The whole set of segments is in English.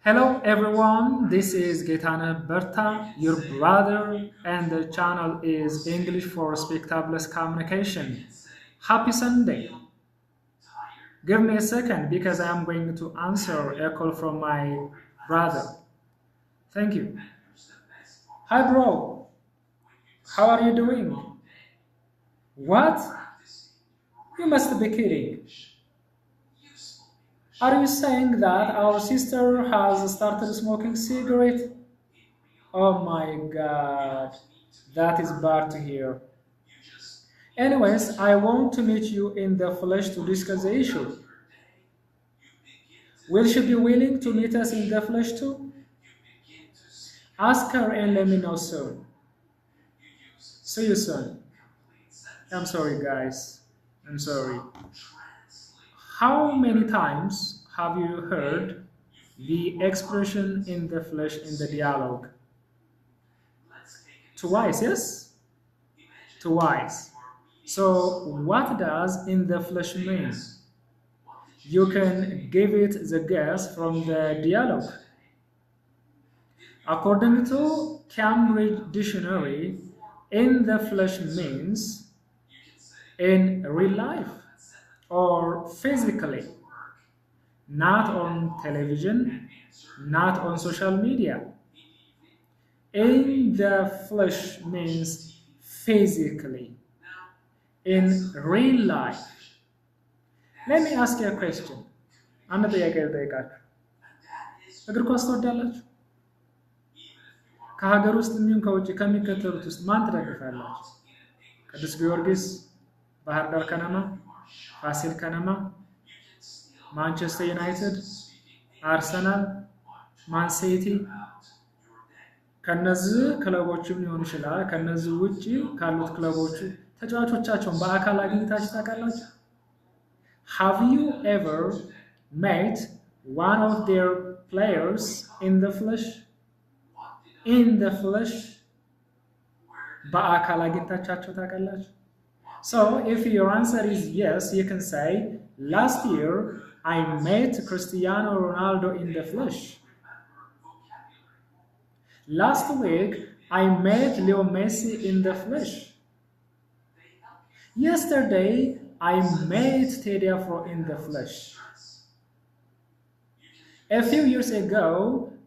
Hello everyone, this is Gaetana Berta, your brother, and the channel is English for Spectaculous Communication. Happy Sunday! Give me a second because I'm going to answer a call from my brother. Thank you. Hi bro, how are you doing? What? You must be kidding. Are you saying that our sister has started smoking cigarette? Oh my god, that is bad to hear. Anyways, I want to meet you in the flesh to discuss the issue. Will she be willing to meet us in the flesh too? Ask her and let me know soon. See you soon. I'm sorry, guys. I'm sorry. How many times have you heard the expression in the flesh in the dialogue? Twice, yes? Twice. So, what does in the flesh mean? You can give it the guess from the dialogue. According to Cambridge Dictionary, in the flesh means in real life or physically, not on television, not on social media. In the flesh means physically, in real life. Let me ask you a question. አንድ ጥያቄ ልጠይቃችሁ። እግር ኳስ ትወዳላችሁ? ከሀገር ውስጥ የሚሆን ከውጭ ከሚከተሉት ውስጥ ማን ትደግፋላችሁ? ቅዱስ ጊዮርጊስ፣ ባህር ዳር ከነማ፣ ፋሲል ከነማ፣ ማንቸስተር ዩናይትድ፣ አርሰናል፣ ማን ሲቲ። ከነዚህ ክለቦችም ሊሆን ይችላል። ከነዚህ ውጪ ካሉት ክለቦች ተጫዋቾቻቸውን በአካል አግኝታችሁ ታውቃላችሁ? Have you ever met one of their players in the flesh? In the flesh? በአካል አግኝታችሁ ታውቃላችሁ? So if your answer is yes, you can say, last year I met Cristiano Ronaldo in the flesh. Last week I met Leo Messi in the flesh. Yesterday I met Teddy Afro in the flesh. A few years ago,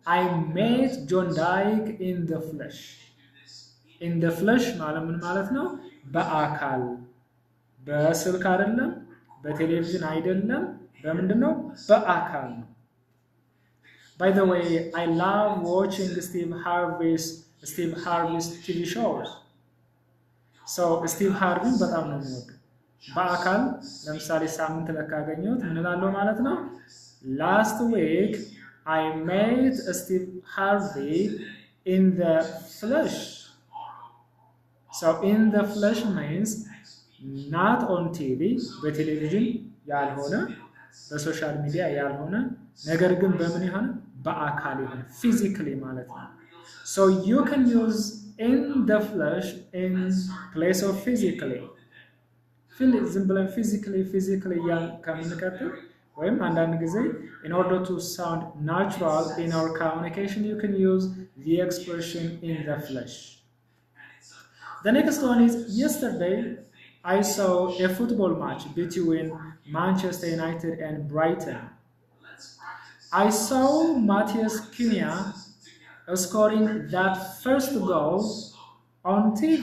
I met John Dyke in the flesh. In the flesh ማለት ነው በአካል በስልክ አይደለም፣ በቴሌቪዥን አይደለም፣ በምንድን ነው? በአካል ነው። By the way, I love watching Steve Harvey's TV shows. So Steve Harvey በጣም ነው የሚወደው። በአካል ለምሳሌ ሳምንት ለካገኘሁት ምን እላለሁ ማለት ነው? Last week I met Steve Harvey in the flesh. So in the flesh means not on TV, በቴሌቪዥን ያልሆነ በሶሻል ሚዲያ ያልሆነ ነገር ግን በምን ይሆነ? በአካል ይሆነ physically ማለት ነው። So you can use in the flesh in place of physically. ዝም ብለን physically እያልን ከምንቀጥል ወይም አንዳንድ ጊዜ in order to sound natural in our communication you can use the expression in the flesh. The next one is yesterday I saw a football match between Manchester United and Brighton. I saw Matheus Cunha scoring that first goal on TV.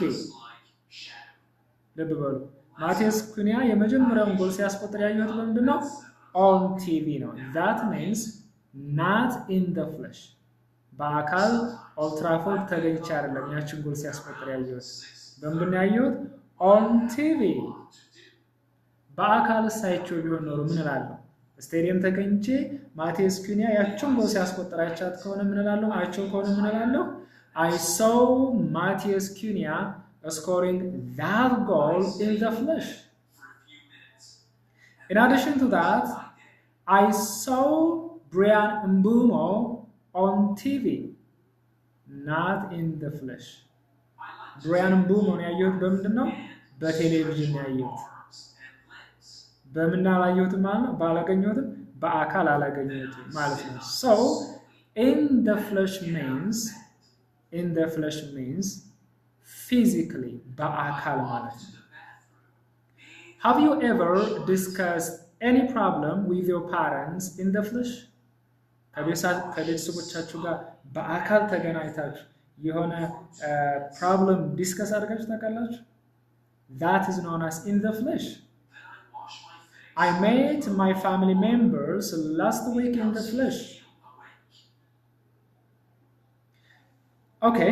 ልብ በሉ ማቴዎስ ኩኒያ የመጀመሪያውን ጎል ሲያስቆጥር ያየሁት በምንድን ነው? On TV ነው። That means not in the flesh. በአካል ኦልትራፎርድ ተገኝቼ አይደለም ያችን ጎል ሲያስቆጥር ያየሁት። በምንድን ነው ያየሁት? On TV። በአካል ሳይቸው ቢሆን ኖሮ ምን እላለሁ? ስቴዲየም ተገኝቼ ማቴዎስ ኩኒያ ያችን ጎል ሲያስቆጥር አይቻት ከሆነ ምን እላለሁ? አይቼው ከሆነ ምን እላለሁ? I saw Matheus Cunha scoring that goal in the flesh. In addition to that, I saw Brian Mbumo on TV, not in the flesh. Brian Mbumo ያየሁት በምንድን ነው? በቴሌቪዥን ያየሁት። በምን አላየሁትም ማለት ነው? ባላገኘሁትም በአካል አላገኘሁትም ማለት ነው። So In the flesh means physically በአካል ማለት ነው። Have you ever discussed any problem with your parents in the flesh? ከቤተሰቦቻችሁ ጋር በአካል ተገናኝታችሁ የሆነ ፕሮብለም ዲስከስ አድርጋችሁ ታውቃላችሁ? That is known as in the flesh. I met my family members last week in the flesh. Okay,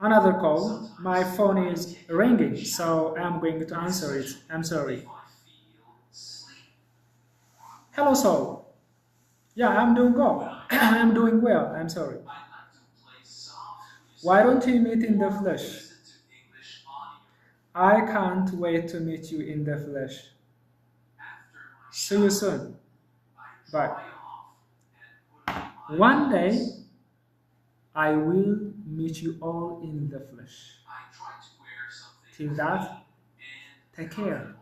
another call. My phone is ringing, so I'm going to answer it. I'm sorry. Hello, Saul. Yeah, I'm doing well. I'm doing well. I'm sorry. Why don't we meet in the flesh? I can't wait to meet you in the flesh. See you soon. Bye. One day, I will meet you all in the flesh. Till that, take care.